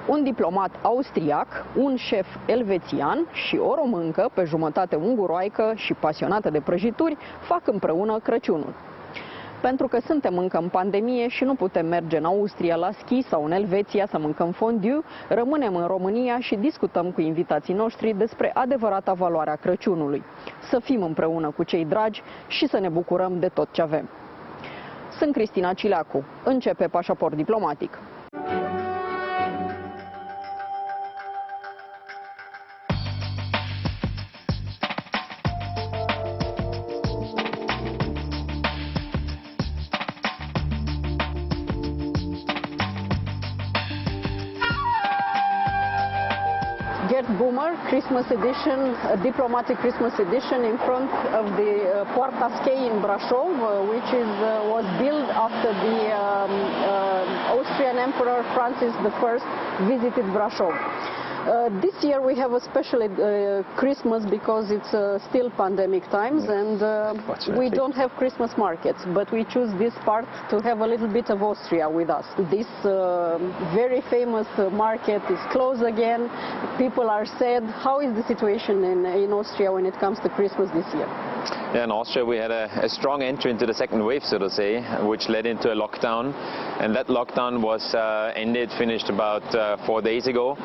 Un diplomat austriac, un șef elvețian și o româncă, pe jumătate unguroaică și pasionată de prăjituri, fac împreună Crăciunul. Pentru că suntem încă în pandemie și nu putem merge în Austria la schi sau în Elveția să mâncăm fondue, rămânem în România și discutăm cu invitații noștri despre adevărata valoare a Crăciunului. Să fim împreună cu cei dragi și să ne bucurăm de tot ce avem. Sunt Cristina Cileacu. Începe Pașaport diplomatic. Christmas edition, a diplomatic Christmas edition in front of the Poarta Schi in Brașov, which was built after the Austrian Emperor Francis I visited Brașov. This year we have a special Christmas because it's still pandemic times, and we don't have Christmas markets, but we choose this part to have a little bit of Austria with us. This very famous market is closed again. People are sad. How is the situation in Austria when it comes to Christmas this year? Yeah, in Austria we had a strong entry into the second wave, so to say, which led into a lockdown, and that lockdown was finished about 4 days ago.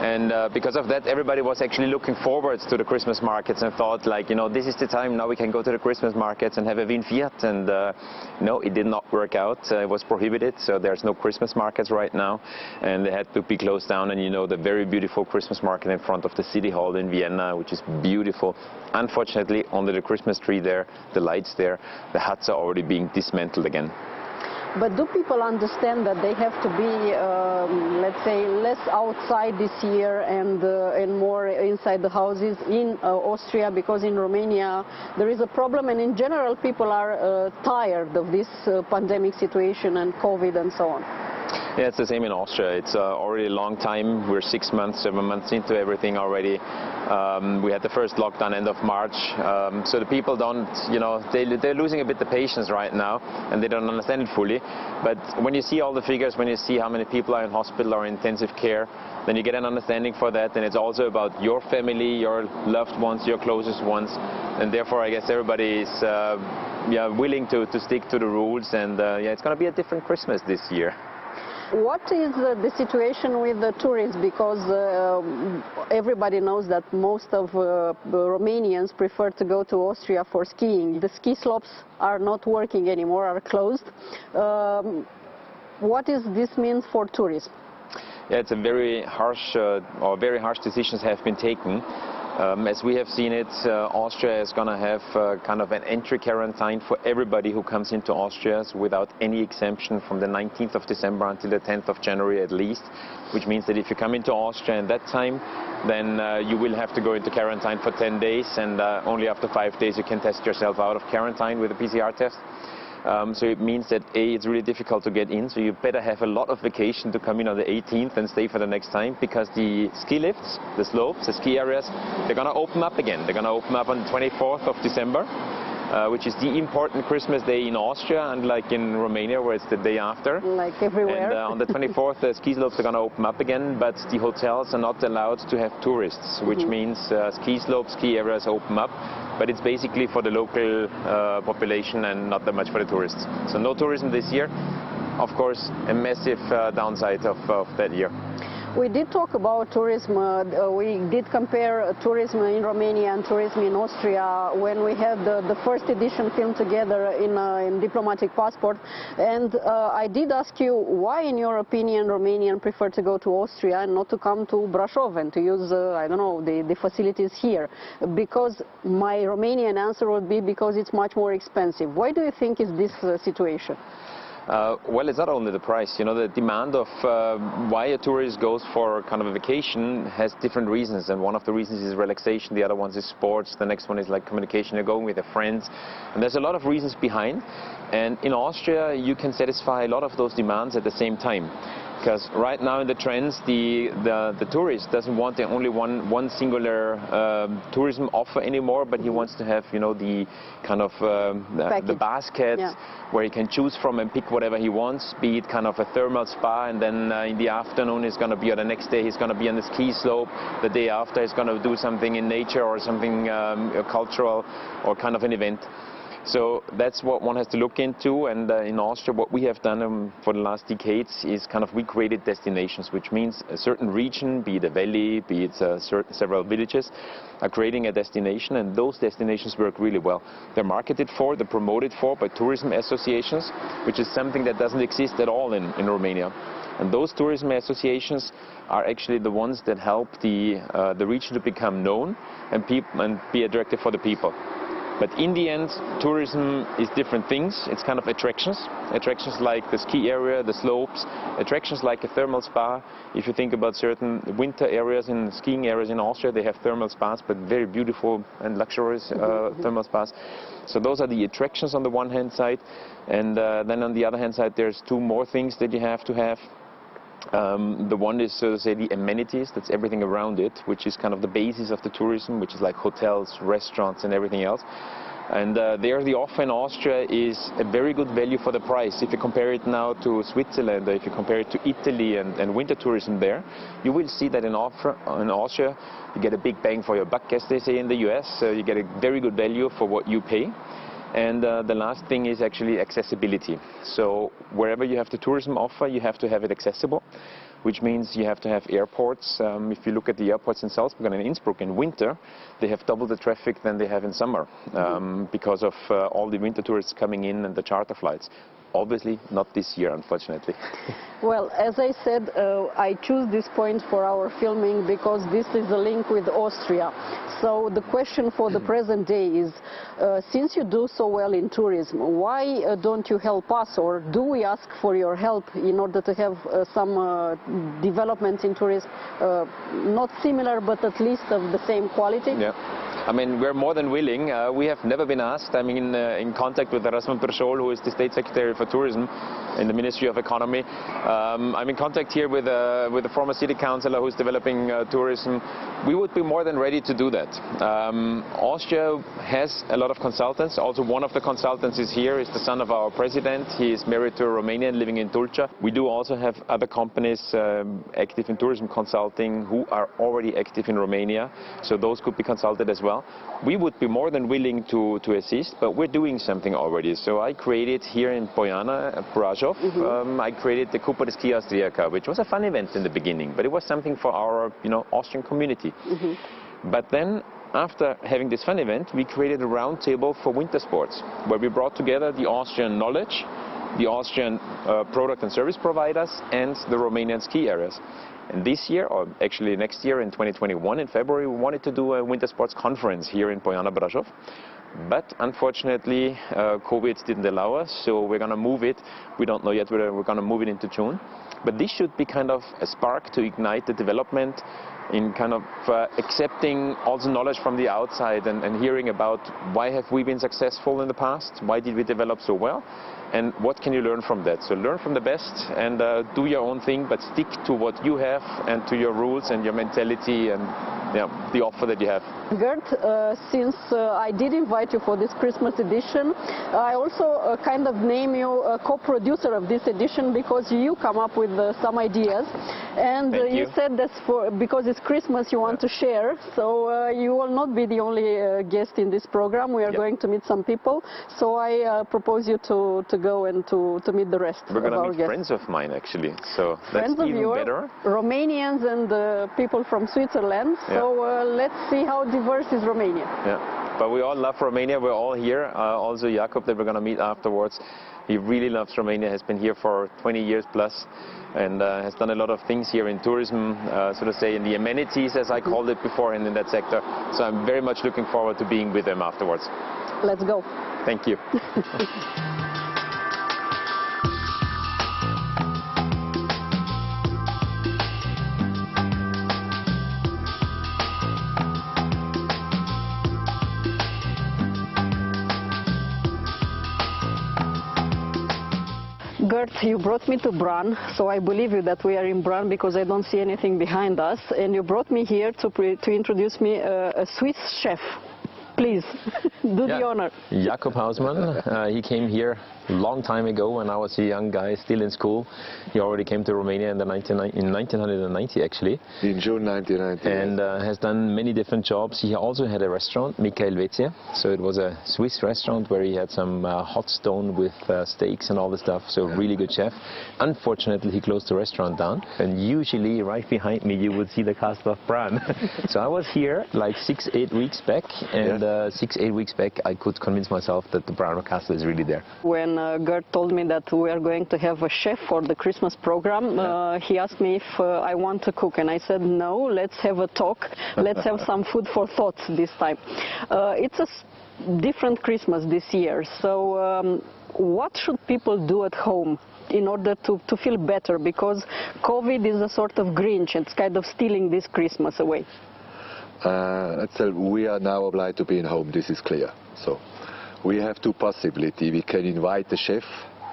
And because of that, everybody was actually looking forward to the Christmas markets and thought, like, you know, this is the time now we can go to the Christmas markets and have a Wien Fiat. And no, it did not work out. It was prohibited, so there's no Christmas markets right now, and they had to be closed down. And you know, the very beautiful Christmas market in front of the city hall in Vienna, which is beautiful. Unfortunately, under the Christmas tree there, the lights there, the huts are already being dismantled again. But do people understand that they have to be, let's say, less outside this year and more inside the houses in Austria, because in Romania there is a problem, and in general people are tired of this pandemic situation and COVID and so on? Yeah, it's the same in Austria. It's already a long time. We're 6 months, 7 months into everything already. We had the first lockdown end of March, so the people don't, you know, they're losing a bit the patience right now, and they don't understand it fully. But when you see all the figures, when you see how many people are in hospital or intensive care, then you get an understanding for that, and it's also about your family, your loved ones, your closest ones, and therefore I guess everybody is willing to stick to the rules, and it's going to be a different Christmas this year. What is the situation with the tourists? Because everybody knows that most of Romanians prefer to go to Austria for skiing. The ski slopes are not working anymore, are closed. What does this mean for tourism? Yeah, it's a very harsh decisions have been taken. As we have seen it, Austria is going to have kind of an entry quarantine for everybody who comes into Austria without any exemption from the 19th of December until the 10th of January at least, which means that if you come into Austria in that time, then you will have to go into quarantine for 10 days, and only after 5 days you can test yourself out of quarantine with a PCR test. So it means that it's really difficult to get in, so you better have a lot of vacation to come in on the 18th and stay for the next time, because the ski lifts, the slopes, the ski areas, they're going to open up again. They're going to open up on the 24th of December, which is the important Christmas day in Austria, unlike in Romania where it's the day after. Like everywhere. And on the 24th the ski slopes are going to open up again, but the hotels are not allowed to have tourists, which means ski slopes, ski areas open up, but it's basically for the local population and not that much for the tourists. So no tourism this year. Of course, a massive downside of that year. We did talk about tourism. We did compare tourism in Romania and tourism in Austria when we had the first edition filmed together in Diplomatic Passport. And I did ask you why, in your opinion, Romanians prefer to go to Austria and not to come to Brașov and to use, I don't know, the facilities here. Because my Romanian answer would be because it's much more expensive. Why do you think is this situation? Well, it's not only the price. You know, the demand of why a tourist goes for kind of a vacation has different reasons, and one of the reasons is relaxation, the other one is sports, the next one is like communication, you're going with your friends, and there's a lot of reasons behind. And in Austria you can satisfy a lot of those demands at the same time. Because right now in the trends, the tourist doesn't want only one singular tourism offer anymore, but he wants to have, you know, the kind of the basket where he can choose from and pick whatever he wants, be it kind of a thermal spa, and then in the afternoon he's going to be, or the next day he's going to be on the ski slope, the day after he's going to do something in nature or something cultural or kind of an event. So that's what one has to look into, and in Austria what we have done for the last decades is kind of we created destinations, which means a certain region, be it a valley, be it several villages, are creating a destination, and those destinations work really well. They're marketed for, they're promoted for by tourism associations, which is something that doesn't exist at all in Romania. And those tourism associations are actually the ones that help the region to become known and be attractive for the people. But in the end, tourism is different things. It's kind of attractions. Attractions like the ski area, the slopes, attractions like a thermal spa. If you think about certain winter areas and skiing areas in Austria, they have thermal spas, but very beautiful and luxurious thermal spas. So those are the attractions on the one hand side. And then on the other hand side, there's two more things that you have to have. The one is, so to say, the amenities, that's everything around it, which is kind of the basis of the tourism, which is like hotels, restaurants and everything else. And there the offer in Austria is a very good value for the price. If you compare it now to Switzerland, or if you compare it to Italy and winter tourism there, you will see that in Austria you get a big bang for your buck, as they say in the US. So you get a very good value for what you pay. And the last thing is actually accessibility. So wherever you have the tourism offer, you have to have it accessible, which means you have to have airports. If you look at the airports in Salzburg and in Innsbruck in winter, they have double the traffic than they have in summer because of all the winter tourists coming in and the charter flights. Obviously not this year, unfortunately. Well, as I said, I choose this point for our filming because this is a link with Austria. So the question for the present day is, since you do so well in tourism, why don't you help us, or do we ask for your help in order to have some development in tourism, not similar but at least of the same quality? Yeah. I mean, we're more than willing. We have never been asked. I'm in contact with Rasmus Perschol, who is the State Secretary for Tourism in the Ministry of Economy. I'm in contact here with the former city councillor who's developing tourism. We would be more than ready to do that. Austria has a lot of consultants. Also, one of the consultants is here, is the son of our president. He is married to a Romanian living in Tulcea. We do also have other companies active in tourism consulting who are already active in Romania. So those could be consulted as well. We would be more than willing to assist, but we're doing something already. So I created here in Poiana, Brașov, I created the Cupa de Schi Austriaca, which was a fun event in the beginning, but it was something for our, Austrian community. But then, after having this fun event, we created a round table for winter sports, where we brought together the Austrian knowledge, the Austrian product and service providers, and the Romanian ski areas. And this year, or actually next year in 2021, in February, we wanted to do a winter sports conference here in Poiana, Brașov. But unfortunately, COVID didn't allow us, so we're going to move it. We don't know yet whether we're going to move it into June. But this should be kind of a spark to ignite the development in kind of accepting also knowledge from the outside and hearing about why have we been successful in the past, why did we develop so well, and what can you learn from that. So learn from the best and do your own thing, but stick to what you have and to your rules and your mentality and the offer that you have. Gert, since I did invite you for this Christmas edition, I also kind of name you a co-producer of this edition because you come up with some ideas, and you said that because it's Christmas you want to share, so you will not be the only guest in this program. We are going to meet some people, so I propose you to go and to meet the rest of our guests. We're going to meet friends of mine actually, so friends that's even better. Romanians and people from Switzerland, so let's see how diverse is Romania. Yeah, but we all love Romania. We're all here. Also Jakob, that we're going to meet afterwards. He really loves Romania, has been here for 20 years plus, and has done a lot of things here in tourism, so to say, in the amenities, as I called it before, and in that sector. So I'm very much looking forward to being with them afterwards. Let's go. Thank you. Gert, you brought me to Bran, so I believe you that we are in Bran because I don't see anything behind us, and you brought me here to introduce me a Swiss chef. Please, do the honor. Jakob Hausmann, he came here a long time ago when I was a young guy still in school. He already came to Romania in 1990 actually. In June 1990. And has done many different jobs. He also had a restaurant, Elveția. So it was a Swiss restaurant where he had some hot stone with steaks and all the stuff. So really good chef. Unfortunately, he closed the restaurant down. And usually right behind me you would see the castle of Bran. So I was here like 6-8 weeks back, and 6-8 weeks back I could convince myself that the Brno castle is really there. When Gert told me that we are going to have a chef for the Christmas program, he asked me if I want to cook, and I said no, let's have a talk, let's have some food for thought this time. It's a different Christmas this year, so what should people do at home in order to feel better, because COVID is a sort of Grinch, it's kind of stealing this Christmas away? Let's say we are now obliged to be in home, this is clear. So we have two possibilities. We can invite the chef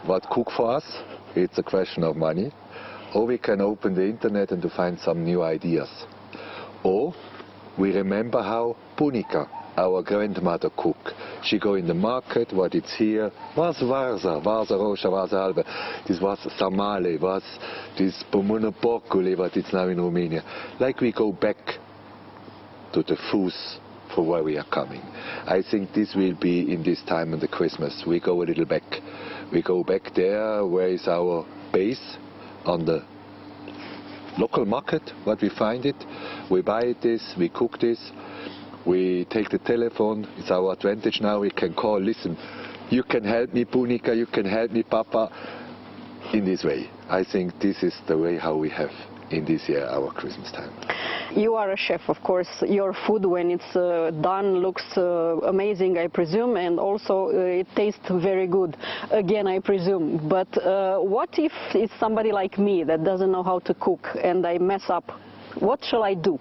what cook for us, it's a question of money, or we can open the internet and to find some new ideas. Or we remember how Punica, our grandmother, cooked. She go in the market, what it's here, was Varza Roșa, Varza Alba, this was Samale, was this Pomona Porcule, what it's now in Romania. Like we go back to the foods for where we are coming. I think this will be in this time of the Christmas. We go a little back. We go back there where is our base on the local market, what we find it. We buy this, we cook this, we take the telephone. It's our advantage now. We can call, listen, you can help me Punica, you can help me Papa, in this way. I think this is the way how we have in this year our Christmas time. You are a chef, of course. Your food, when it's done, looks amazing, I presume, and also it tastes very good, again, I presume. But what if it's somebody like me that doesn't know how to cook and I mess up? What shall I do?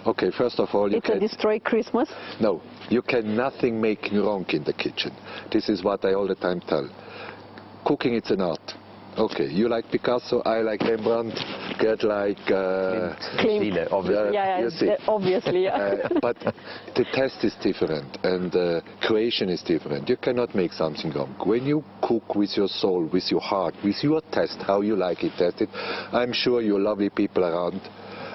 Okay, first of all, you can destroy Christmas? No, you can nothing make wrong in the kitchen. This is what I all the time tell. Cooking, it's an art. Okay, you like Picasso, I like Rembrandt, Gert like Klimt, obviously. Obviously, yeah. But the taste is different, and creation is different. You cannot make something wrong. When you cook with your soul, with your heart, with your taste, how you like it tested, I'm sure your lovely people around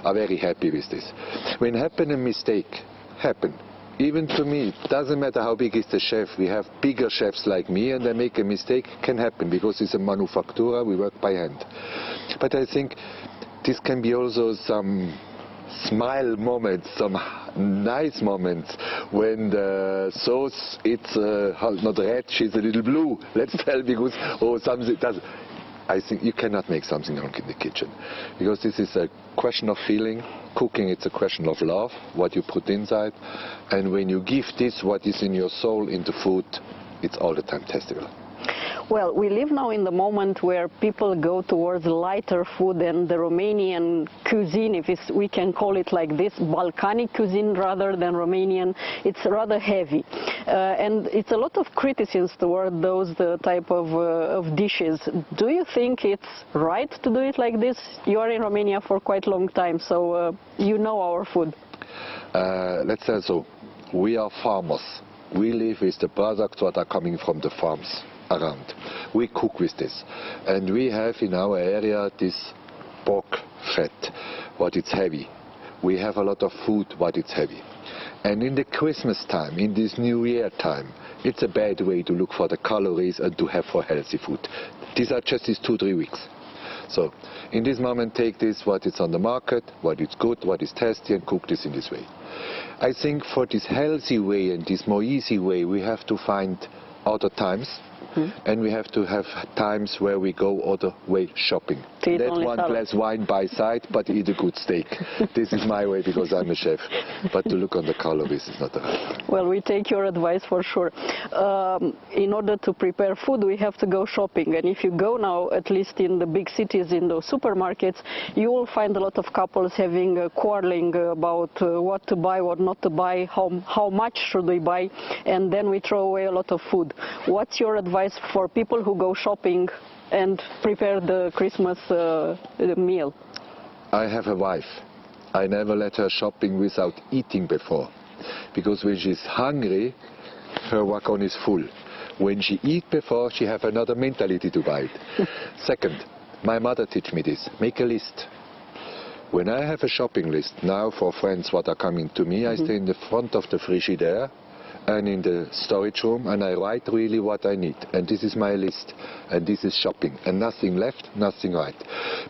are very happy with this. When happen a mistake, happen. Even to me, it doesn't matter how big is the chef. We have bigger chefs like me, and they make a mistake, can happen, because it's a manufactura, we work by hand. But I think this can be also some smile moments, some nice moments, when the sauce, it's not red, she's a little blue, let's tell, because, or something does. I think you cannot make something wrong in the kitchen, because this is a question of feeling. Cooking, it's a question of love, what you put inside, and when you give this, what is in your soul, into food, it's all the time testable. Well, we live now in the moment where people go towards lighter food, and the Romanian cuisine, if we can call it like this, Balkanic cuisine rather than Romanian, it's rather heavy. And it's a lot of criticism toward those type of dishes. Do you think it's right to do it like this? You are in Romania for quite a long time, so you know our food. Let's say so. We are farmers. We live with the products that are coming from the farms around. We cook with this, and we have in our area this pork fat, what it's heavy. We have a lot of food, what it's heavy. And in the Christmas time, in this New Year time, it's a bad way to look for the calories and to have for healthy food. These are just these 2-3 weeks. So in this moment, take this, what is on the market, what is good, what is tasty, and cook this in this way. I think for this healthy way and this more easy way, we have to find other times. And we have to have times where we go other way shopping. Let one glass wine by side, but eat a good steak. This is my way, because I'm a chef. But to look on the calories is not the right time. Well, we take your advice for sure. In order to prepare food, we have to go shopping. And if you go now, at least in the big cities, in those supermarkets, you will find a lot of couples having quarreling about what to buy, what not to buy, how much should we buy, and then we throw away a lot of food. What's your advice for people who go shopping and prepare the Christmas meal? I have a wife. I never let her shopping without eating before. Because when she's hungry, her wagon is full. When she eats before, she have another mentality to buy it. Second, my mother teach me this. Make a list. When I have a shopping list now for friends what are coming to me, I stay in the front of the frigidaire and in the storage room, and I write really what I need. And this is my list. And this is shopping. And nothing left, nothing right.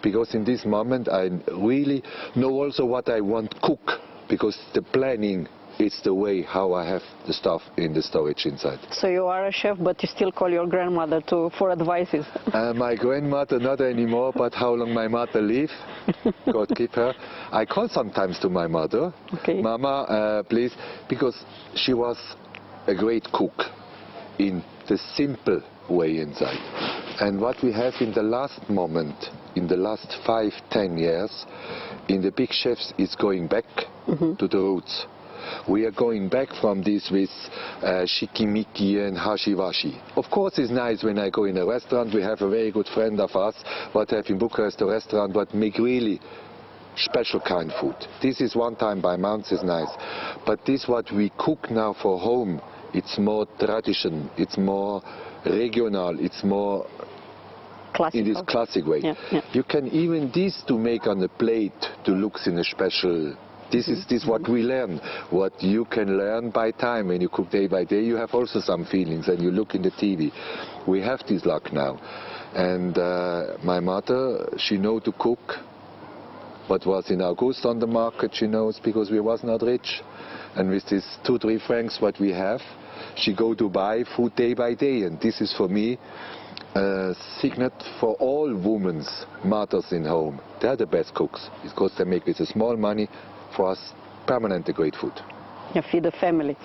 Because in this moment I really know also what I want to cook. Because the planning is the way how I have the stuff in the storage inside. So you are a chef, but you still call your grandmother for advices? My grandmother not anymore, but how long my mother live, God keep her. I call sometimes to my mother, okay. Mama, please, because she was a great cook in the simple way inside. And what we have in the last moment, in the last 5-10 years, in the big chefs is going back to the roots. We are going back from this with shikimiki and hashiwashi. Of course it's nice when I go in a restaurant. We have a very good friend of us what have in Bucharest a restaurant what make really special kind food. This is one time by month is nice. But this what we cook now for home, it's more tradition, it's more regional, it's more classical. In this classic way. Yeah, yeah. You can even this to make on a plate to looks in a special. This is what we learn. What you can learn by time when you cook day by day. You have also some feelings and you look in the TV. We have this luck now. And my mother, she know to cook. What was in August on the market, she knows because we was not rich. And with these 2-3 francs what we have, she go to buy food day by day. And this is for me a signet for all women's mothers in home. They are the best cooks because they make with a small money for us permanent great food. Yeah, feed the family.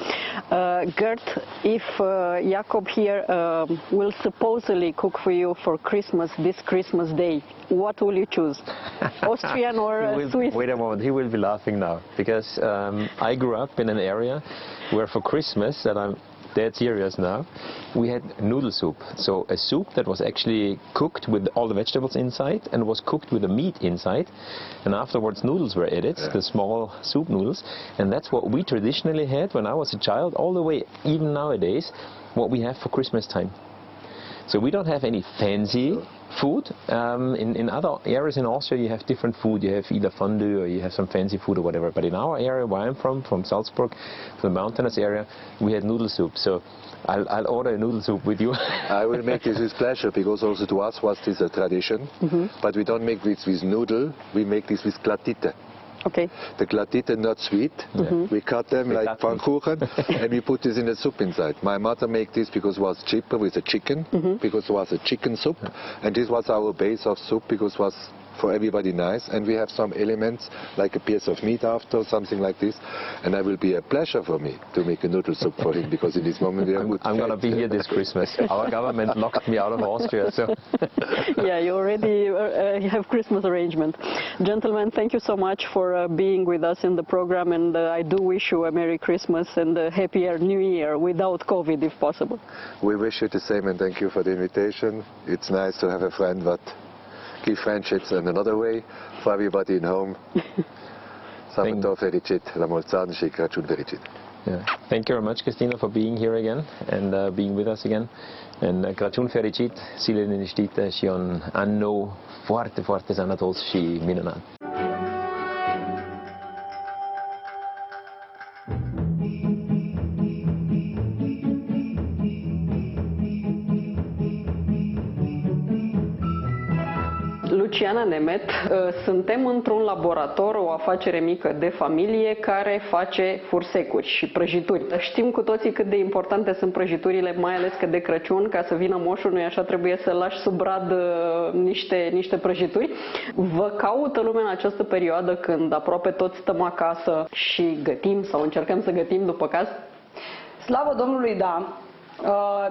Gert, if Jacob here will supposedly cook for you for Christmas this Christmas day, what will you choose? Austrian or Swiss? Wait a moment, he will be laughing now because I grew up in an area where for Christmas, and I'm dead serious now, we had noodle soup. So a soup that was actually cooked with all the vegetables inside and was cooked with the meat inside, and afterwards noodles were added, the small soup noodles, and that's what we traditionally had when I was a child, all the way, even nowadays, what we have for Christmas time. So we don't have any fancy food. In other areas in Austria you have different food. You have either fondue or you have some fancy food or whatever. But in our area where I'm from Salzburg, from the mountainous area, we had noodle soup. So I'll order a noodle soup with you. I will make this with pleasure because also to us was this a tradition. But we don't make this with noodle, we make this with glatite. Okay. The glatite not sweet. We cut them like pfannkuchen and we put this in the soup inside. My mother made this because it was cheaper with the chicken, because it was a chicken soup, and this was our base of soup because it was for everybody nice, and we have some elements like a piece of meat after, something like this, and it will be a pleasure for me to make a noodle soup for him because in this moment we are good. I'm going to be here this Christmas. Our government locked me out of Austria, so. Yeah, you already have Christmas arrangement. Gentlemen, thank you so much for being with us in the program, and I do wish you a Merry Christmas and a happier New Year without COVID if possible. We wish you the same and thank you for the invitation. It's nice to have a friend that give friendships in another way for everybody in home. Sărbători fericit, la mulți ani și Crăciun fericit. Thank you very much, Christina, for being here again and being with us again. And Crăciun fericit, zile liniștite și un an nou foarte, foarte sănătos și minunat. Luciana Nemet, suntem într-un laborator, o afacere mică de familie care face fursecuri și prăjituri. Știm cu toții cât de importante sunt prăjiturile, mai ales că de Crăciun, ca să vină moșul, nu-i așa, trebuie să lași sub brad niște prăjituri. Vă caută lumea în această perioadă când aproape toți stăm acasă și gătim sau încercăm să gătim după caz? Slavă Domnului, da.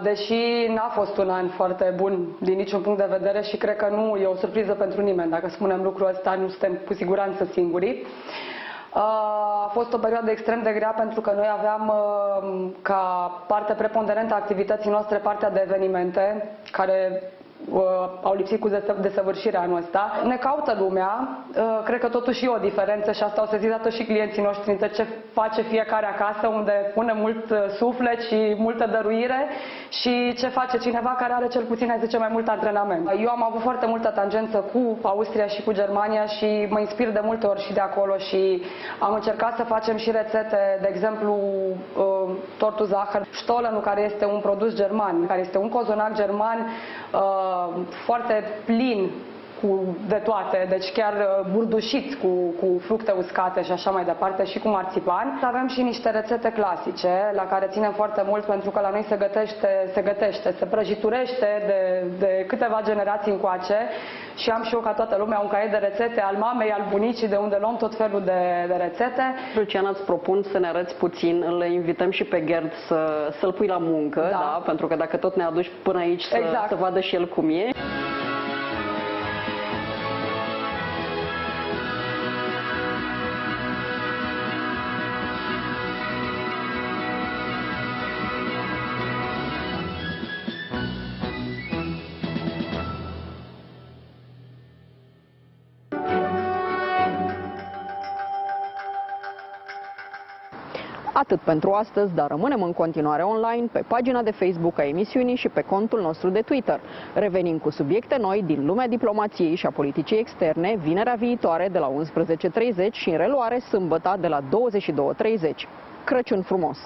Deși n-a fost un an foarte bun din niciun punct de vedere și cred că nu e o surpriză pentru nimeni. Dacă spunem lucrul ăsta, nu suntem cu siguranță singuri. A fost o perioadă extrem de grea pentru că noi aveam ca parte preponderentă a activității noastre partea de evenimente, care au lipsit cu desăvârșirea anul ăsta. Ne caută lumea, cred că totuși e o diferență și asta au sesizat-o și clienții noștri între ce face fiecare acasă, unde pune mult suflet și multă dăruire, și ce face cineva care are cel puțin, hai zice, mai mult antrenament. Eu am avut foarte multă tangență cu Austria și cu Germania și mă inspir de multe ori și de acolo și am încercat să facem și rețete, de exemplu, tortul zahăr, stollenul, care este un produs german, care este un cozonac german foarte plin de toate, deci chiar burdușit cu fructe uscate și așa mai departe, și cu marțipan. Avem și niște rețete clasice la care ținem foarte mult, pentru că la noi se prăjiturește de câteva generații încoace, și am și eu, ca toată lumea, un caiet de rețete al mamei, al bunicii, de unde luăm tot felul de rețete. Luciana, îți propun să ne arăți puțin, îl invităm și pe Gerd să-l pui la muncă, da? Pentru că dacă tot ne aduci până aici să vadă și el cum e. Atât pentru astăzi, dar rămânem în continuare online pe pagina de Facebook a emisiunii și pe contul nostru de Twitter. Revenim cu subiecte noi din lumea diplomației și a politicii externe vinerea viitoare de la 11:30 și în reluare sâmbătă de la 22:30. Crăciun frumos!